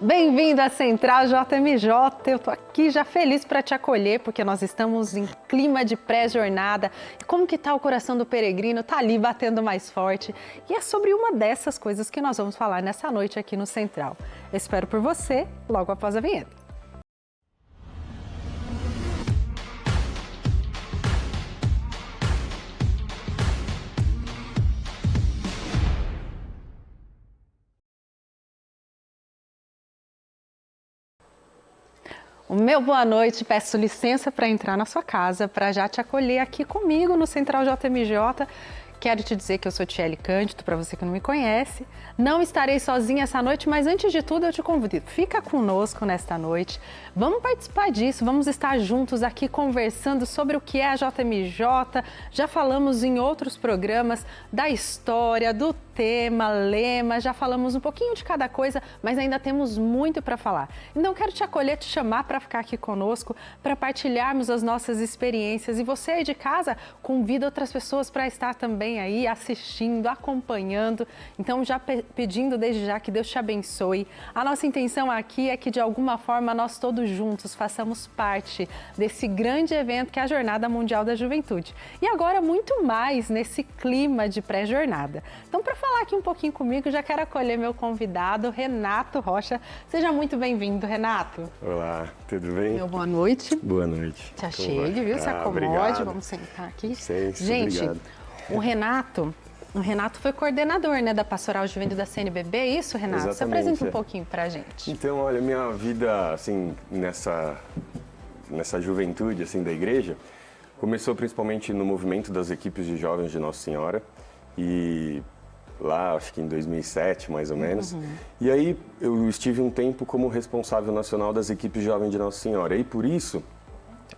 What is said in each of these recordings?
Bem-vindo à Central JMJ, eu tô aqui já feliz para te acolher, porque nós estamos em clima de pré-jornada. E como que tá o coração do peregrino? Tá ali batendo mais forte. E é sobre uma dessas coisas que nós vamos falar nessa noite aqui no Central. Eu espero por você logo após a vinheta. O meu boa noite, peço licença para entrar na sua casa, para já te acolher aqui comigo no Central JMJ. Quero te dizer que eu sou Tiele Cândido, para você que não me conhece. Não estarei sozinha essa noite, mas antes de tudo eu te convido, fica conosco nesta noite. Vamos participar disso, vamos estar juntos aqui conversando sobre o que é a JMJ. Já falamos em outros programas da história, do tema, lema, já falamos um pouquinho de cada coisa, mas ainda temos muito para falar. Então quero te acolher, te chamar para ficar aqui conosco, para partilharmos as nossas experiências. E você aí de casa, convida outras pessoas para estar também aí assistindo, acompanhando. Então já pedindo desde já que Deus te abençoe. A nossa intenção aqui é que de alguma forma nós todos juntos façamos parte desse grande evento que é a Jornada Mundial da Juventude. E agora muito mais nesse clima de pré-jornada. Então para falar aqui um pouquinho comigo, já quero acolher meu convidado, Renato Rocha. Seja muito bem-vindo, Renato. Olá, tudo bem? Meu boa noite. Boa noite. Já chegue, viu? Se acomode, obrigado. vamos sentar aqui. Gente, obrigado. O Renato foi coordenador, né, da Pastoral Juvenil da CNBB, é isso, Renato? Exatamente, se apresenta um pouquinho pra gente. Então, olha, minha vida, assim, nessa juventude, assim, da igreja, começou principalmente no movimento das equipes de jovens de Nossa Senhora, e lá, acho que em 2007, mais ou menos. E aí, eu estive um tempo como responsável nacional das equipes jovens de Nossa Senhora, e por isso,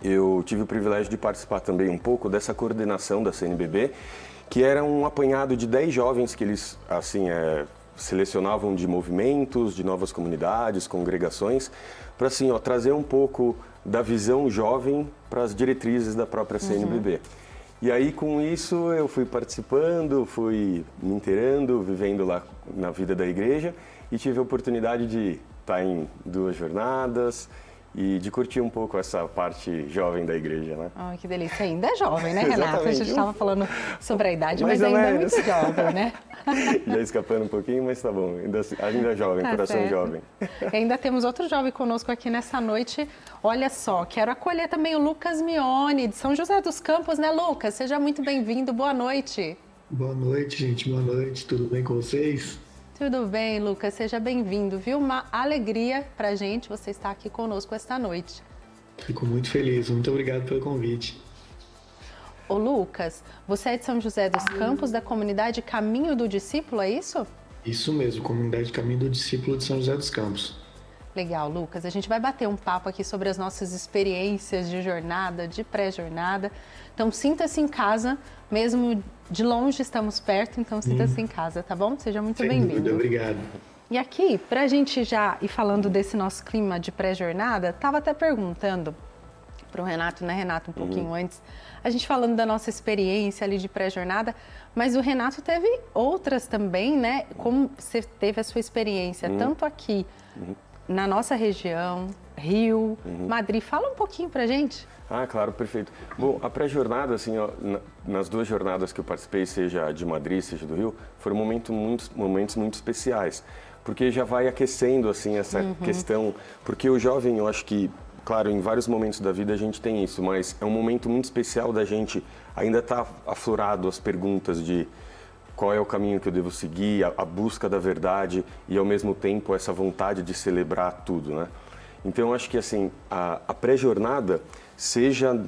eu tive o privilégio de participar também um pouco dessa coordenação da CNBB, que era um apanhado de 10 jovens que eles, assim, selecionavam de movimentos, de novas comunidades, congregações, para, assim, trazer um pouco da visão jovem para as diretrizes da própria CNBB. E aí, com isso, eu fui participando, fui me inteirando, vivendo lá na vida da igreja e tive a oportunidade de estar em 2 jornadas e de curtir um pouco essa parte jovem da igreja, né? Ai, que delícia. Ainda é jovem, né, Renato? A gente estava falando sobre a idade, mas Mais ou ainda é menos. muito jovem, né? Já escapando um pouquinho, mas tá bom. Ainda jovem, Tá coração certo. jovem. E ainda temos outro jovem conosco aqui nessa noite. Olha só, quero acolher também o Lucas Mione, de São José dos Campos, né, Lucas? Seja muito bem-vindo, boa noite. Boa noite, gente. Boa noite. Tudo bem com vocês? Tudo bem, Lucas? Seja bem-vindo, viu? Uma alegria pra gente você estar aqui conosco esta noite. Fico muito feliz. Muito obrigado pelo convite. Ô, Lucas, você é de São José dos Campos, da comunidade Caminho do Discípulo, é isso? Isso mesmo, Comunidade Caminho do Discípulo de São José dos Campos. Legal, Lucas. A gente vai bater um papo aqui sobre as nossas experiências de jornada, de pré-jornada. Então, sinta-se em casa, mesmo de longe estamos perto, então sinta-se em casa, tá bom? Seja muito Sem dúvida, bem-vindo. obrigado. E aqui, pra gente já ir falando desse nosso clima de pré-jornada, tava até perguntando pro Renato, né, Renato, um pouquinho antes, a gente falando da nossa experiência ali de pré-jornada, mas o Renato teve outras também, né? Como você teve a sua experiência, tanto aqui na nossa região, Rio, Madrid. Fala um pouquinho pra gente. Ah, claro, perfeito. Bom, a pré-jornada, assim, ó, nas 2 jornadas que eu participei, seja de Madrid, seja do Rio, foram momentos muito especiais, porque já vai aquecendo, assim, essa questão, porque o jovem, eu acho que, claro, em vários momentos da vida a gente tem isso, mas é um momento muito especial da gente ainda estar aflorado as perguntas de qual é o caminho que eu devo seguir, a busca da verdade e, ao mesmo tempo, essa vontade de celebrar tudo, né? Então, eu acho que, assim, a pré-jornada, seja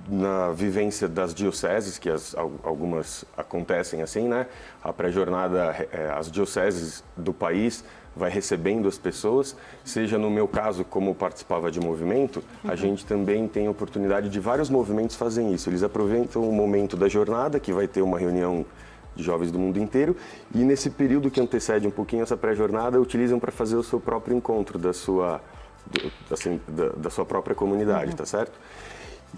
na vivência das dioceses, que algumas acontecem assim, né? A pré-jornada, as dioceses do país vai recebendo as pessoas, seja no meu caso, como participava de movimento, a gente também tem a oportunidade de vários movimentos fazem isso. Eles aproveitam o momento da jornada, que vai ter uma reunião de jovens do mundo inteiro, e nesse período que antecede um pouquinho essa pré-jornada, utilizam para fazer o seu próprio encontro da sua própria comunidade, tá certo?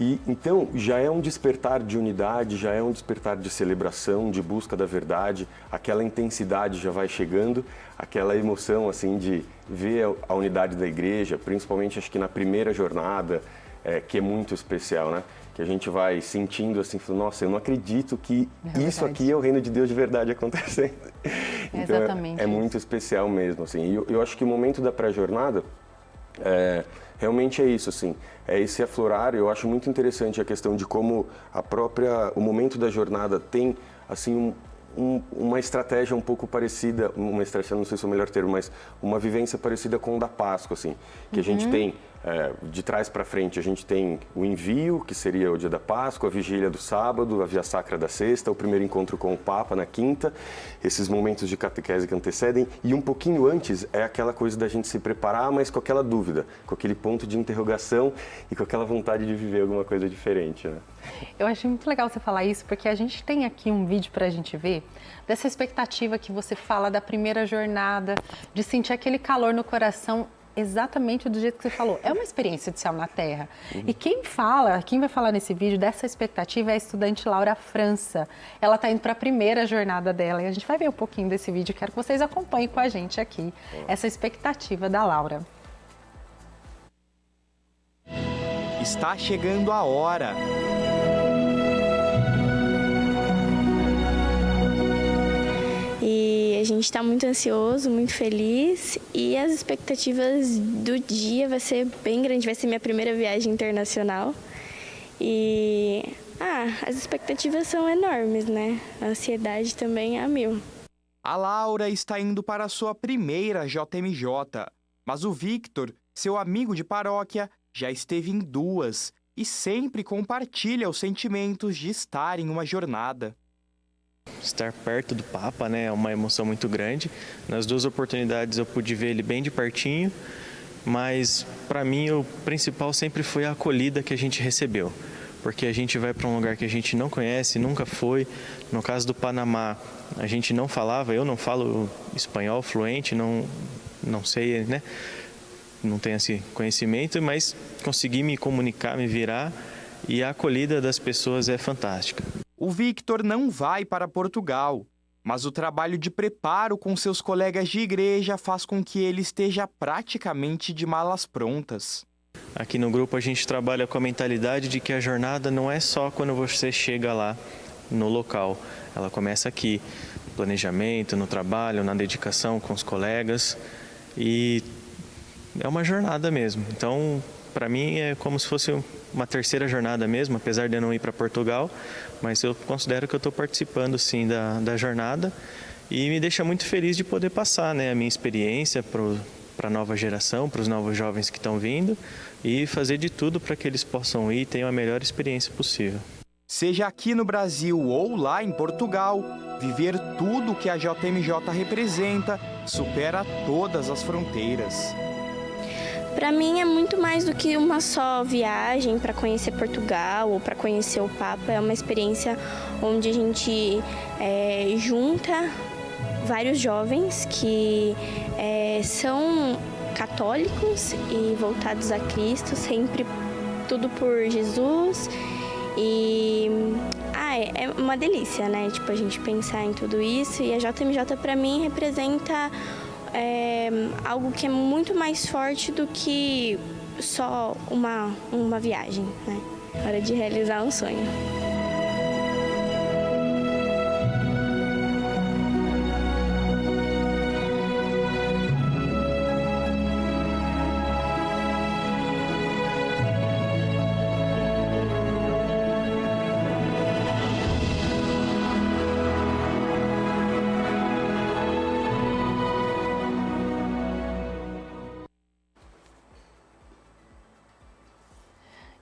E então já é um despertar de unidade, já é um despertar de celebração, de busca da verdade, aquela intensidade já vai chegando, aquela emoção assim de ver a unidade da igreja, principalmente acho que na primeira jornada, que é muito especial, né? Que a gente vai sentindo assim, falando, nossa, eu não acredito que isso aqui é o reino de Deus de verdade acontecendo. Então Exatamente é muito especial mesmo, assim. E eu acho que o momento da pré-jornada realmente é isso, assim, é esse aflorar. Eu acho muito interessante a questão de como o momento da jornada tem, assim, uma estratégia um pouco parecida, uma estratégia, não sei se é o melhor termo, mas uma vivência parecida com o da Páscoa, assim, que a gente tem, de trás para frente, a gente tem o envio, que seria o dia da Páscoa, a vigília do sábado, a via sacra da sexta, o primeiro encontro com o Papa na quinta, esses momentos de catequese que antecedem, e um pouquinho antes é aquela coisa da gente se preparar, mas com aquela dúvida, com aquele ponto de interrogação e com aquela vontade de viver alguma coisa diferente, né? Eu achei muito legal você falar isso, porque a gente tem aqui um vídeo para a gente ver dessa expectativa que você fala da primeira jornada, de sentir aquele calor no coração, exatamente do jeito que você falou. É uma experiência de céu na terra. E quem vai falar nesse vídeo dessa expectativa é a estudante Laura França. Ela está indo para a primeira jornada dela e a gente vai ver um pouquinho desse vídeo. Quero que vocês acompanhem com a gente aqui essa expectativa da Laura. Está chegando a hora. E a gente está muito ansioso, muito feliz, e as expectativas do dia vai ser bem grande, vai ser minha primeira viagem internacional. E as expectativas são enormes, né? A ansiedade também é a mil. A Laura está indo para a sua primeira JMJ, mas o Victor, seu amigo de paróquia, já esteve em 2 e sempre compartilha os sentimentos de estar em uma jornada. Estar perto do Papa, né, é uma emoção muito grande. Nas 2 oportunidades eu pude ver ele bem de pertinho, mas para mim o principal sempre foi a acolhida que a gente recebeu. Porque a gente vai para um lugar que a gente não conhece, nunca foi. No caso do Panamá, a gente não falava, eu não falo espanhol fluente, não sei, né? Não tenho esse conhecimento, mas consegui me comunicar, me virar, e a acolhida das pessoas é fantástica. O Victor não vai para Portugal, mas o trabalho de preparo com seus colegas de igreja faz com que ele esteja praticamente de malas prontas. Aqui no grupo a gente trabalha com a mentalidade de que a jornada não é só quando você chega lá no local. Ela começa aqui, no planejamento, no trabalho, na dedicação com os colegas, e é uma jornada mesmo. Então, para mim é como se fosse uma terceira jornada mesmo, apesar de eu não ir para Portugal, mas eu considero que eu estou participando sim da jornada, e me deixa muito feliz de poder passar, né, a minha experiência para a nova geração, para os novos jovens que estão vindo, e fazer de tudo para que eles possam ir e tenham a melhor experiência possível. Seja aqui no Brasil ou lá em Portugal, viver tudo que a JMJ representa supera todas as fronteiras. Para mim é muito mais do que uma só viagem para conhecer Portugal ou para conhecer o Papa. É uma experiência onde a gente junta vários jovens que são católicos e voltados a Cristo, sempre tudo por Jesus. E é uma delícia, né? Tipo, a gente pensar em tudo isso. E a JMJ para mim representa algo que é muito mais forte do que só uma viagem, né? Hora de realizar um sonho.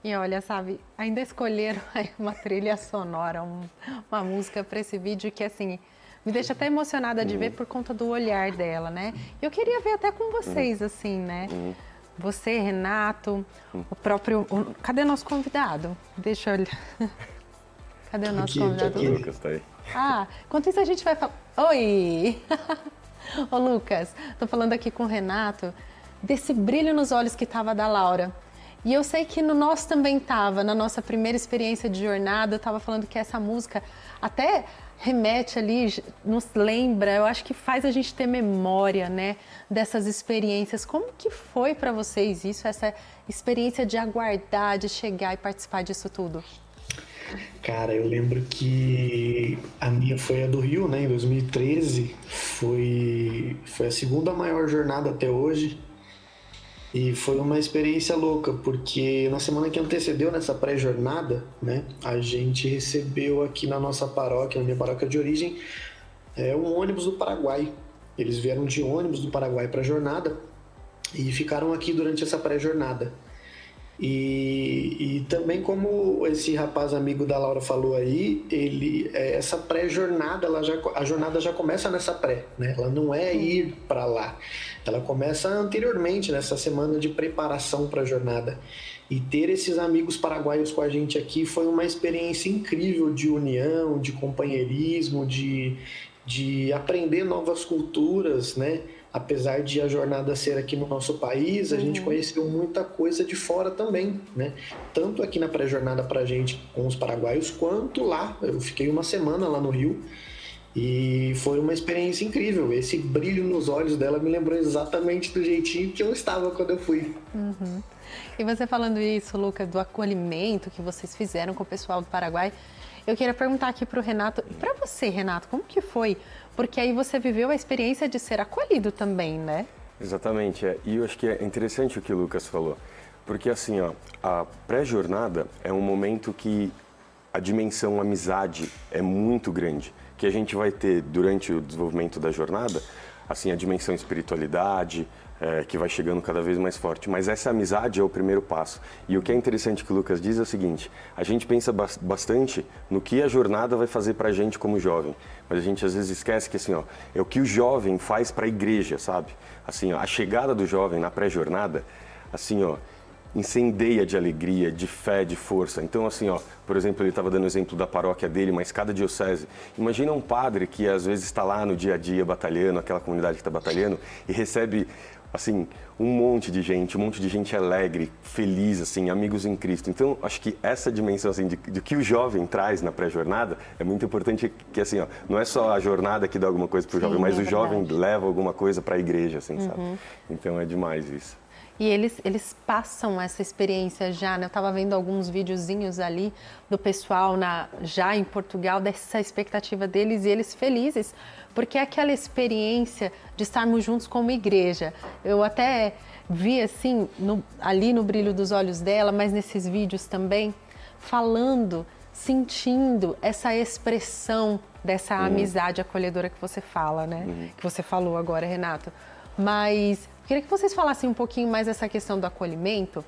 E olha, sabe, ainda escolheram uma trilha sonora, uma música para esse vídeo que, assim, me deixa até emocionada de ver por conta do olhar dela, né? Eu queria ver até com vocês, assim, né? Você, Renato, o próprio... Cadê o nosso convidado? Deixa eu olhar. Cadê o nosso convidado? O Lucas tá aí. Enquanto isso a gente vai falar... Oi! Ô, Lucas, tô falando aqui com o Renato desse brilho nos olhos que tava da Laura. E eu sei que no nosso também estava, na nossa primeira experiência de jornada, eu estava falando que essa música até remete ali, nos lembra, eu acho que faz a gente ter memória, né, dessas experiências. Como que foi para vocês isso, essa experiência de aguardar, de chegar e participar disso tudo? Cara, eu lembro que a minha foi a do Rio, né, em 2013. Foi a segunda maior jornada até hoje. E foi uma experiência louca, porque na semana que antecedeu nessa pré-jornada, né, a gente recebeu aqui na nossa paróquia, na minha paróquia de origem, um ônibus do Paraguai. Eles vieram de ônibus do Paraguai para a jornada e ficaram aqui durante essa pré-jornada. E também, como esse rapaz amigo da Laura falou aí, essa pré-jornada, a jornada já começa nessa pré, né? Ela não é ir para lá, ela começa anteriormente, nessa semana de preparação para a jornada. E ter esses amigos paraguaios com a gente aqui foi uma experiência incrível de união, de companheirismo, de aprender novas culturas, né? Apesar de a jornada ser aqui no nosso país, a gente conheceu muita coisa de fora também, né? Tanto aqui na pré-jornada pra gente com os paraguaios, quanto lá. Eu fiquei uma semana lá no Rio e foi uma experiência incrível. Esse brilho nos olhos dela me lembrou exatamente do jeitinho que eu estava quando eu fui. E você falando isso, Lucas, do acolhimento que vocês fizeram com o pessoal do Paraguai, eu queria perguntar aqui para o Renato, e para você, Renato, como que foi? Porque aí você viveu a experiência de ser acolhido também, né? Exatamente, e eu acho que é interessante o que o Lucas falou, porque assim, ó, a pré-jornada é um momento que a dimensão amizade é muito grande, que a gente vai ter durante o desenvolvimento da jornada, assim, a dimensão espiritualidade, que vai chegando cada vez mais forte. Mas essa amizade é o primeiro passo. E o que é interessante que o Lucas diz é o seguinte, a gente pensa bastante no que a jornada vai fazer pra gente como jovem, mas a gente às vezes esquece que assim, ó, é o que o jovem faz pra igreja, sabe? Assim, ó, a chegada do jovem na pré-jornada, assim, ó, incendeia de alegria, de fé, de força. Então, assim, ó, por exemplo, ele estava dando o exemplo da paróquia dele, mas cada diocese. Imagina um padre que às vezes está lá no dia a dia batalhando, aquela comunidade que está batalhando, e recebe, assim, um monte de gente alegre, feliz, assim, amigos em Cristo. Então, acho que essa dimensão, assim, de que o jovem traz na pré-jornada é muito importante, que, assim, ó, não é só a jornada que dá alguma coisa para o jovem, mas o jovem leva alguma coisa para a igreja, assim, sabe? Então, é demais isso. E eles passam essa experiência já, né? Eu estava vendo alguns videozinhos ali do pessoal já em Portugal, dessa expectativa deles e eles felizes, porque é aquela experiência de estarmos juntos como igreja. Eu até vi assim, ali no brilho dos olhos dela, mas nesses vídeos também, falando, sentindo essa expressão dessa amizade acolhedora que você fala, né? Que você falou agora, Renato. Mas queria que vocês falassem um pouquinho mais dessa questão do acolhimento,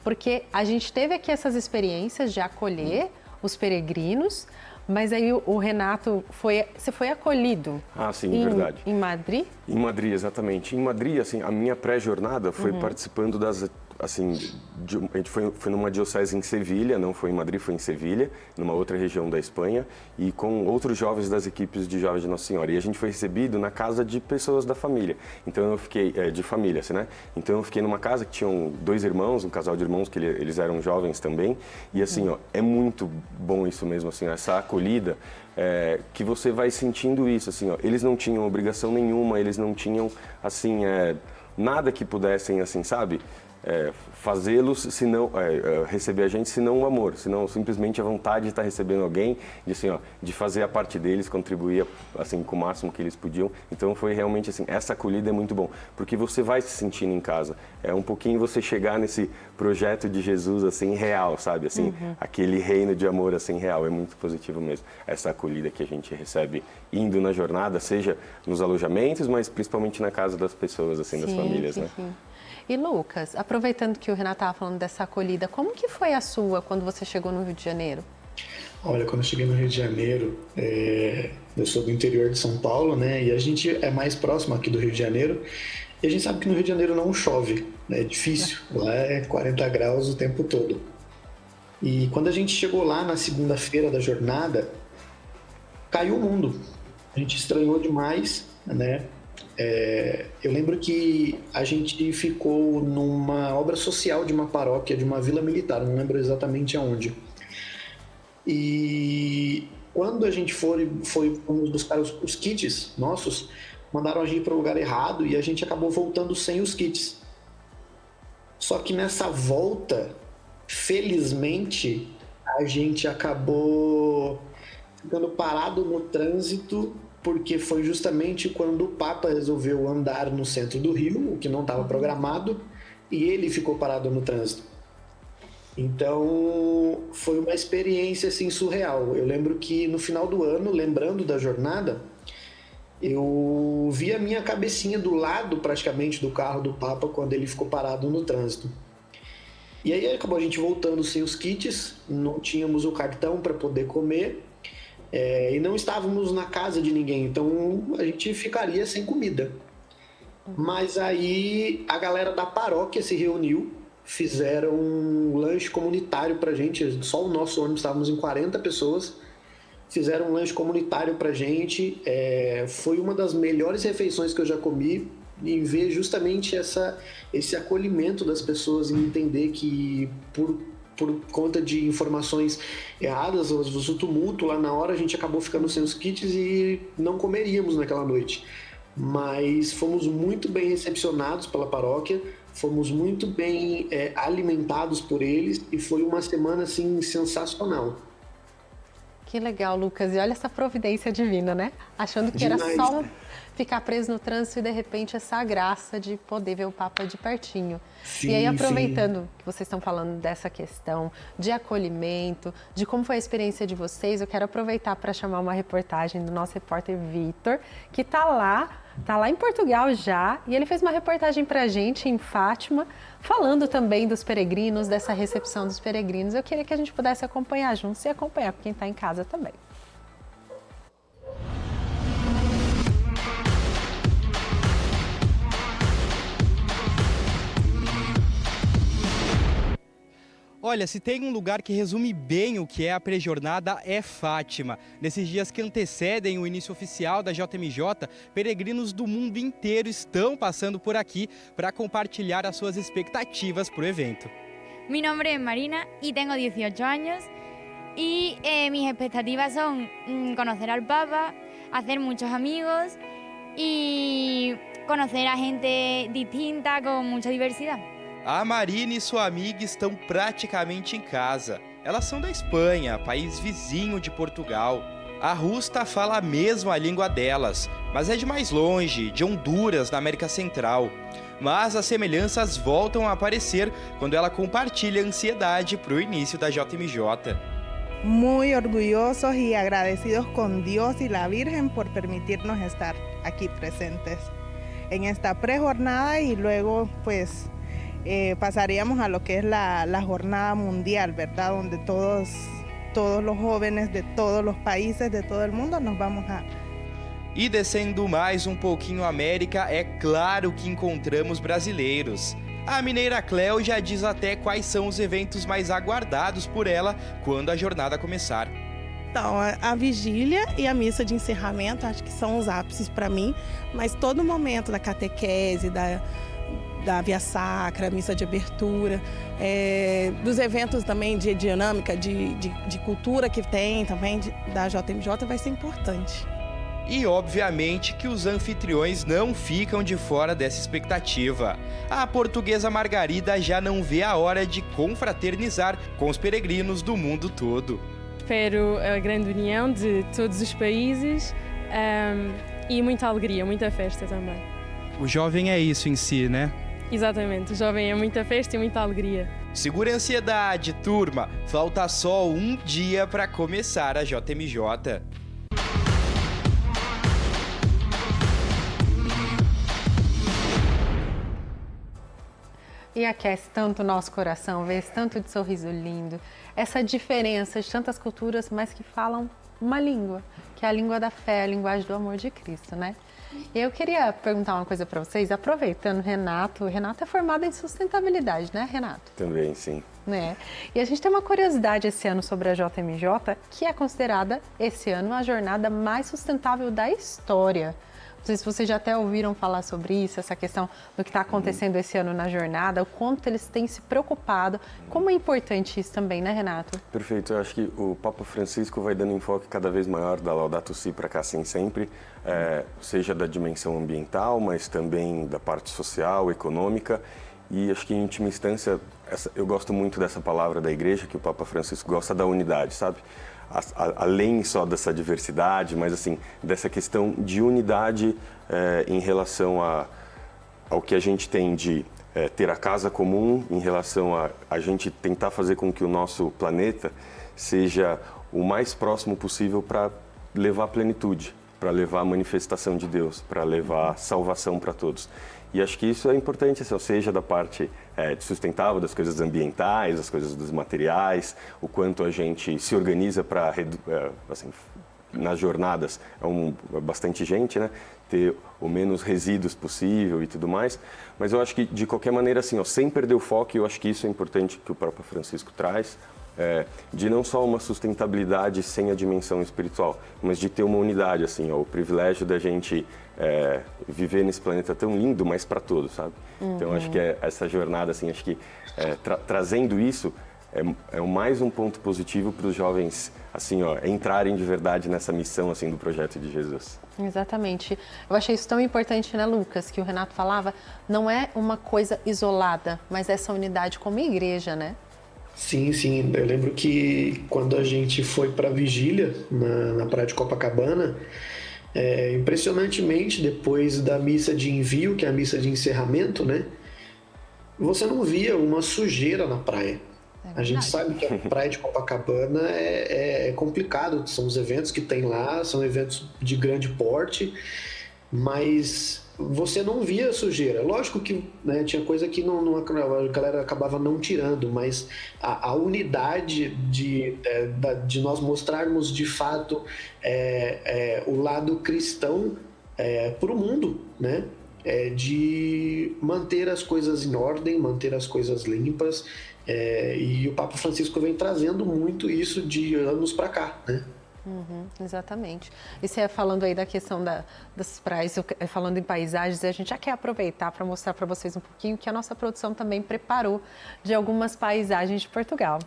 porque a gente teve aqui essas experiências de acolher os peregrinos, mas aí o Renato, você foi acolhido. Ah, sim, verdade. Em Madrid? Em Madrid, exatamente. Em Madrid, assim, a minha pré-jornada foi participando das, assim, a gente foi numa diocese em Sevilha, não foi em Madrid, foi em Sevilha, numa outra região da Espanha, e com outros jovens das equipes de jovens de Nossa Senhora. E a gente foi recebido na casa de pessoas da família. Então eu fiquei, de família, assim, né? Então eu fiquei numa casa que tinham 2 irmãos, um casal de irmãos, que eles eram jovens também. E assim, ó, é muito bom isso mesmo, assim, essa acolhida, que você vai sentindo isso, assim, ó. Eles não tinham obrigação nenhuma, eles não tinham, assim, nada que pudessem, assim, sabe? Fazê-los, se não receber a gente, se não o amor, senão simplesmente a vontade de estar recebendo alguém, de, assim, ó, de fazer a parte deles, contribuir assim com o máximo que eles podiam. Então foi realmente assim, essa acolhida é muito bom, porque você vai se sentindo em casa. É um pouquinho você chegar nesse projeto de Jesus assim real, sabe? Assim, aquele reino de amor assim real, é muito positivo mesmo. Essa acolhida que a gente recebe indo na jornada, seja nos alojamentos, mas principalmente na casa das pessoas, assim, das famílias, né? Sim. E Lucas, aproveitando que o Renato estava falando dessa acolhida, como que foi a sua quando você chegou no Rio de Janeiro? Olha, quando eu cheguei no Rio de Janeiro, eu sou do interior de São Paulo, né? E a gente é mais próximo aqui do Rio de Janeiro. E a gente sabe que no Rio de Janeiro não chove, né? É difícil. Lá é 40 graus o tempo todo. E quando a gente chegou lá na segunda-feira da jornada, caiu o mundo. A gente estranhou demais, né? Eu lembro que a gente ficou numa obra social de uma paróquia, de uma vila militar, não lembro exatamente aonde. E quando a gente foi buscar os kits nossos, mandaram a gente para o lugar errado e a gente acabou voltando sem os kits. Só que nessa volta, felizmente, a gente acabou ficando parado no trânsito, porque foi justamente quando o Papa resolveu andar no centro do Rio, o que não estava programado, e ele ficou parado no trânsito. Então, foi uma experiência assim, surreal. Eu lembro que no final do ano, lembrando da jornada, eu vi a minha cabecinha do lado, praticamente, do carro do Papa quando ele ficou parado no trânsito. E aí acabou a gente voltando sem os kits, não tínhamos o cartão para poder comer, e não estávamos na casa de ninguém, então a gente ficaria sem comida. Mas aí a galera da paróquia se reuniu, fizeram um lanche comunitário pra gente, só o nosso ônibus, estávamos em 40 pessoas, fizeram um lanche comunitário pra gente, foi uma das melhores refeições que eu já comi, em ver justamente esse acolhimento das pessoas, em entender que por conta de informações erradas, o tumulto lá na hora, a gente acabou ficando sem os kits e não comeríamos naquela noite. Mas fomos muito bem recepcionados pela paróquia, fomos muito bem alimentados por eles e foi uma semana assim sensacional. Que legal, Lucas. E olha essa providência divina, né? Achando que era só ficar preso no trânsito e de repente essa graça de poder ver o Papa de pertinho. Sim, e aí, aproveitando que vocês estão falando dessa questão de acolhimento, de como foi a experiência de vocês, eu quero aproveitar para chamar uma reportagem do nosso repórter Vitor, que está lá em Portugal já, e ele fez uma reportagem para a gente em Fátima, falando também dos peregrinos, dessa recepção dos peregrinos. Eu queria que a gente pudesse acompanhar juntos e acompanhar com quem está em casa também. Olha, se tem um lugar que resume bem o que é a pré-jornada, é Fátima. Nesses dias que antecedem o início oficial da JMJ, peregrinos do mundo inteiro estão passando por aqui para compartilhar as suas expectativas para o evento. Mi nombre es Marina y tengo 18 años y mis expectativas son conocer al Papa, hacer muchos amigos y conocer a gente distinta con mucha diversidad. A Marina e sua amiga estão praticamente em casa. Elas são da Espanha, país vizinho de Portugal. A Rusta fala a mesma língua delas, mas é de mais longe, de Honduras, na América Central. Mas as semelhanças voltam a aparecer quando ela compartilha a ansiedade para o início da JMJ. Muy orgullosos y agradecidos con Dios y la Virgen por permitirnos estar aquí presentes en esta prejornada y luego pues pasaríamos a lo que es la jornada mundial, ¿verdad? Donde todos los jóvenes de todos los países, de todo el mundo, nos vamos a... E descendo mais um pouquinho a América, é claro que encontramos brasileiros. A mineira Cléo já diz até quais são os eventos mais aguardados por ela quando a jornada começar. Então, a vigília e a missa de encerramento, acho que são os ápices para mim, mas todo momento da catequese, da Via Sacra, missa de abertura, dos eventos também de dinâmica, de cultura que tem também da JMJ vai ser importante. E obviamente que os anfitriões não ficam de fora dessa expectativa. A portuguesa Margarida já não vê a hora de confraternizar com os peregrinos do mundo todo. Espero a grande união de todos os países e muita alegria, muita festa também. O jovem é isso em si, né? Exatamente, o jovem é muita festa e muita alegria. Segura a ansiedade, turma. Falta só um dia para começar a JMJ. E aquece tanto o nosso coração, ver esse tanto de sorriso lindo, essa diferença de tantas culturas, mas que falam uma língua, que é a língua da fé, a linguagem do amor de Cristo, né? E eu queria perguntar uma coisa para vocês, aproveitando o Renato é formado em sustentabilidade, né, Renato? Também, sim. Né? E a gente tem uma curiosidade esse ano sobre a JMJ, que é considerada esse ano a jornada mais sustentável da história. Não sei se vocês já até ouviram falar sobre isso, essa questão do que está acontecendo esse ano na jornada, o quanto eles têm se preocupado. Como é importante isso também, né, Renato? Perfeito. Eu acho que o Papa Francisco vai dando um enfoque cada vez maior da Laudato Si para cá, sim, sempre, seja da dimensão ambiental, mas também da parte social, econômica. E acho que, em última instância, eu gosto muito dessa palavra da Igreja, que o Papa Francisco gosta da unidade, sabe? Além só dessa diversidade, mas assim, dessa questão de unidade em relação ao que a gente tem de ter a casa comum, em relação a gente tentar fazer com que o nosso planeta seja o mais próximo possível para levar plenitude, para levar a manifestação de Deus, para levar salvação para todos. E acho que isso é importante, assim, seja da parte de sustentável, das coisas ambientais, das coisas dos materiais, o quanto a gente se organiza para, assim, nas jornadas, bastante gente, né? Ter o menos resíduos possível e tudo mais. Mas eu acho que, de qualquer maneira, assim, sem perder o foco, eu acho que isso é importante que o próprio Francisco traz, de não só uma sustentabilidade sem a dimensão espiritual, mas de ter uma unidade, assim, o privilégio da gente viver nesse planeta tão lindo, mas para todos, sabe? Então, acho que essa jornada, assim, acho que trazendo isso é mais um ponto positivo para os jovens, assim, entrarem de verdade nessa missão, assim, do projeto de Jesus. Exatamente. Eu achei isso tão importante, né, Lucas, que o Renato falava, não é uma coisa isolada, mas essa unidade como igreja, né? Sim, sim. Eu lembro que quando a gente foi para a vigília na praia de Copacabana, impressionantemente, depois da missa de envio, que é a missa de encerramento, né? Você não via uma sujeira na praia. A gente sabe que a praia de Copacabana é complicado, são os eventos que tem lá, são eventos de grande porte, mas você não via sujeira. Lógico que, né, tinha coisa que a galera acabava não tirando, mas a unidade de nós mostrarmos de fato o lado cristão para o mundo, né? De manter as coisas em ordem, manter as coisas limpas, e o Papa Francisco vem trazendo muito isso de anos para cá, né? Exatamente. E você falando aí da questão das praias, falando em paisagens, a gente já quer aproveitar para mostrar para vocês um pouquinho que a nossa produção também preparou de algumas paisagens de Portugal.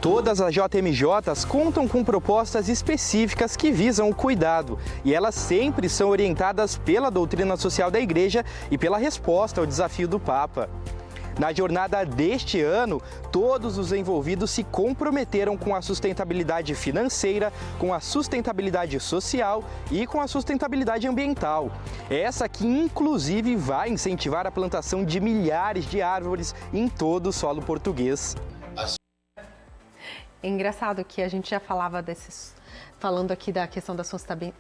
Todas as JMJs contam com propostas específicas que visam o cuidado e elas sempre são orientadas pela doutrina social da Igreja e pela resposta ao desafio do Papa. Na jornada deste ano, todos os envolvidos se comprometeram com a sustentabilidade financeira, com a sustentabilidade social e com a sustentabilidade ambiental. Essa que, inclusive, vai incentivar a plantação de milhares de árvores em todo o solo português. É engraçado que a gente já falava falando aqui da questão da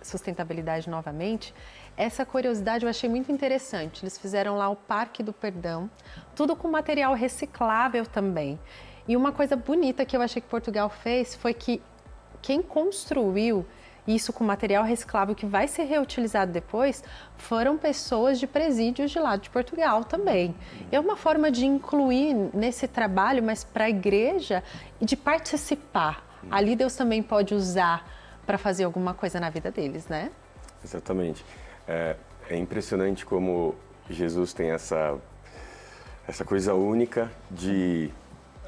sustentabilidade novamente, essa curiosidade eu achei muito interessante. Eles fizeram lá o Parque do Perdão, tudo com material reciclável também. E uma coisa bonita que eu achei que Portugal fez foi que quem construiu isso com material reciclável que vai ser reutilizado depois, foram pessoas de presídios de lá de Portugal também. É uma forma de incluir nesse trabalho, mas para a igreja, e de participar. Ali Deus também pode usar para fazer alguma coisa na vida deles, né? Exatamente. É impressionante como Jesus tem essa coisa única de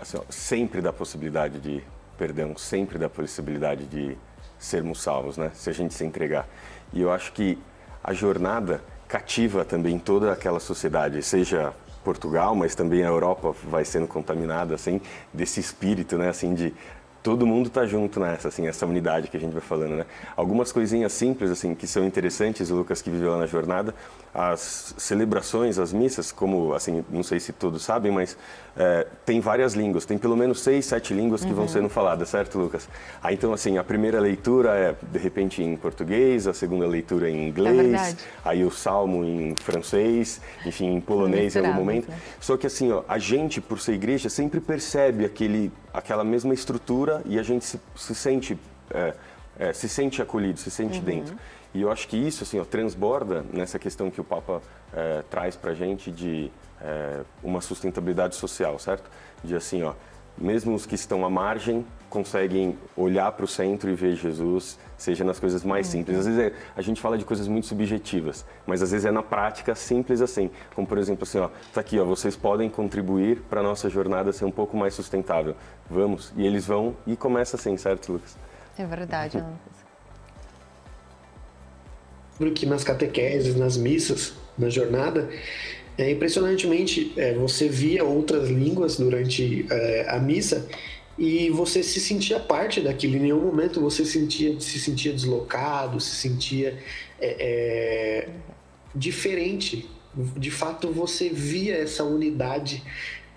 assim, sempre dar possibilidade de perdão, sempre dar possibilidade de sermos salvos, né? Se a gente se entregar. E eu acho que a jornada cativa também toda aquela sociedade, seja Portugal, mas também a Europa vai sendo contaminada assim desse espírito, né? Assim de todo mundo tá junto nessa, assim, essa unidade que a gente vai falando, né? Algumas coisinhas simples, assim, que são interessantes, o Lucas que viveu lá na jornada, as celebrações, as missas, como, assim, não sei se todos sabem, mas tem várias línguas, tem pelo menos 6, 7 línguas que vão sendo faladas, certo, Lucas? Aí, então, assim, a primeira leitura é, de repente, em português, a segunda leitura em inglês, aí o salmo em francês, enfim, em polonês em algum momento. Né? Só que, assim, ó, a gente, por ser igreja, sempre percebe aquela mesma estrutura e a gente se sente acolhido, se sente dentro. E eu acho que isso assim, ó, transborda nessa questão que o Papa traz para a gente de uma sustentabilidade social, certo? De assim, ó, mesmo os que estão à margem, conseguem olhar para o centro e ver Jesus, seja nas coisas mais simples. Às vezes a gente fala de coisas muito subjetivas, mas às vezes é na prática simples assim. Como, por exemplo, assim, ó, tá aqui, ó, vocês podem contribuir para a nossa jornada ser um pouco mais sustentável. Vamos? E eles vão e começa assim, certo, Lucas? É verdade, Lucas. Que nas catequeses, nas missas, na jornada, impressionantemente, você via outras línguas durante a missa e você se sentia parte daquilo. Em nenhum momento você se sentia deslocado, se sentia diferente. De fato, você via essa unidade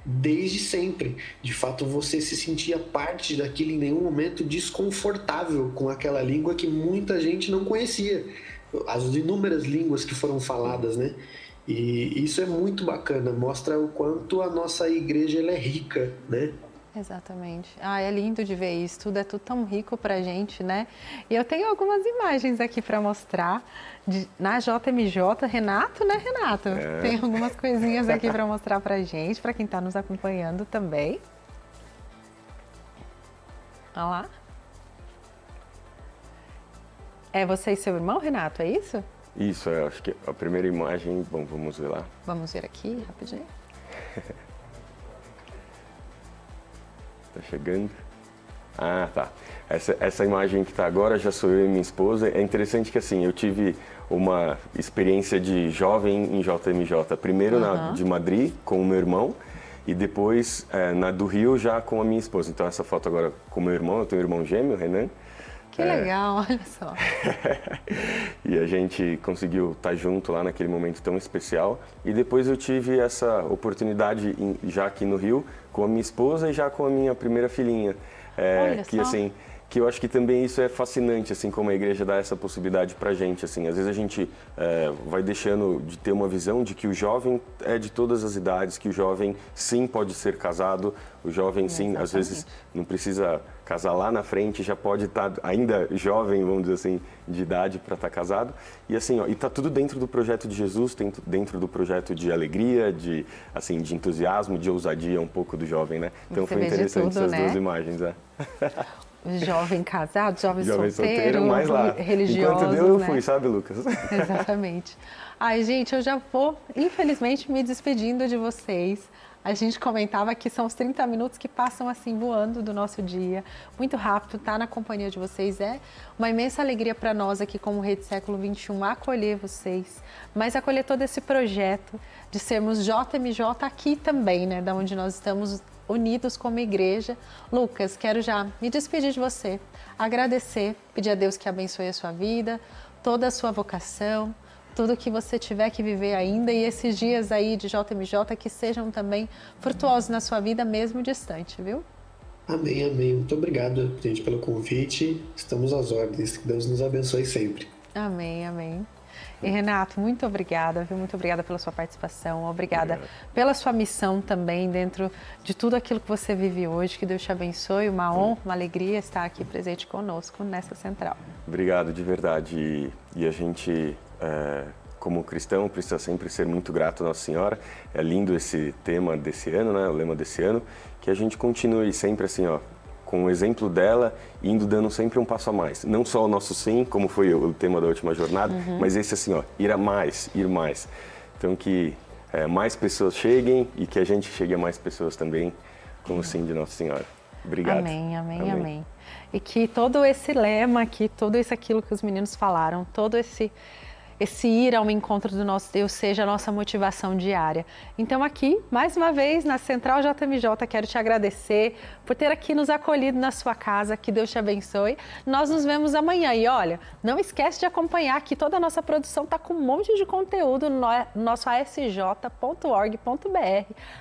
desde sempre. De fato, você se sentia parte daquilo, em nenhum momento desconfortável com aquela língua que muita gente não conhecia. As inúmeras línguas que foram faladas, né? E isso é muito bacana, mostra o quanto a nossa igreja ela é rica, né? Exatamente. É lindo de ver isso, tudo é tudo tão rico pra gente, né? E eu tenho algumas imagens aqui para mostrar na JMJ. Renato, né, Renato? Tem algumas coisinhas aqui para mostrar pra gente, para quem tá nos acompanhando também. Olha lá. É você e seu irmão, Renato, é isso? Isso, acho que a primeira imagem, bom, vamos ver lá. Vamos ver aqui, rapidinho. Tá chegando. Tá. Essa imagem que tá agora já sou eu e minha esposa. É interessante que assim, eu tive uma experiência de jovem em JMJ. Primeiro na de Madrid com o meu irmão e depois na do Rio já com a minha esposa. Então essa foto agora com o meu irmão, eu tenho um irmão gêmeo, Renan. Que legal, olha só. E a gente conseguiu estar junto lá naquele momento tão especial. E depois eu tive essa oportunidade já aqui no Rio com a minha esposa e já com a minha primeira filhinha. Assim, que eu acho que também isso é fascinante, assim, como a igreja dá essa possibilidade pra gente, assim. Às vezes a gente vai deixando de ter uma visão de que o jovem é de todas as idades, que o jovem sim pode ser casado, o jovem sim, às vezes não precisa casar lá na frente, já pode estar ainda jovem, vamos dizer assim, de idade para estar casado. E assim, e tá tudo dentro do projeto de Jesus, dentro do projeto de alegria, de entusiasmo, de ousadia um pouco do jovem, né? Então foi interessante essas duas imagens, Jovem casado, jovem solteiro, mais lá. Religioso. Enquanto deu, eu fui, sabe, Lucas? Exatamente. Gente, eu já vou, infelizmente, me despedindo de vocês. A gente comentava que são os 30 minutos que passam assim voando do nosso dia, muito rápido, estar na companhia de vocês é uma imensa alegria para nós aqui como Rede Século XXI acolher vocês, mas acolher todo esse projeto de sermos JMJ aqui também, né, da onde nós estamos unidos como igreja. Lucas, quero já me despedir de você, agradecer, pedir a Deus que abençoe a sua vida, toda a sua vocação, tudo que você tiver que viver ainda e esses dias aí de JMJ que sejam também frutuosos na sua vida, mesmo distante, viu? Amém, amém. Muito obrigado, gente, pelo convite. Estamos às ordens. Que Deus nos abençoe sempre. Amém, amém. E Renato, muito obrigada, viu? Muito obrigada pela sua participação, obrigada pela sua missão também dentro de tudo aquilo que você vive hoje. Que Deus te abençoe, uma honra, uma alegria estar aqui presente conosco nessa central. Obrigado, de verdade. E a gente, como cristão, precisa sempre ser muito grato à Nossa Senhora. É lindo esse tema desse ano, né? O lema desse ano, que a gente continue sempre assim, com o exemplo dela, indo dando sempre um passo a mais. Não só o nosso sim, como foi o tema da última jornada, mas esse assim, ir a mais, ir mais. Então que mais pessoas cheguem e que a gente chegue a mais pessoas também com o sim de Nossa Senhora. Obrigado. Amém, amém, amém. E que todo esse lema aqui, tudo isso aquilo que os meninos falaram, todo esse ir ao encontro do nosso Deus seja a nossa motivação diária. Então aqui, mais uma vez, na Central JMJ, quero te agradecer por ter aqui nos acolhido na sua casa, que Deus te abençoe. Nós nos vemos amanhã e olha, não esquece de acompanhar que toda a nossa produção está com um monte de conteúdo no nosso asj.org.br.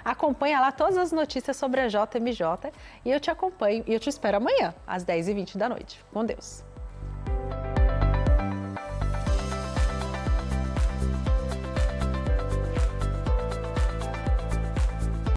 Acompanha lá todas as notícias sobre a JMJ e eu te acompanho e eu te espero amanhã, às 10h20 da noite. Com Deus.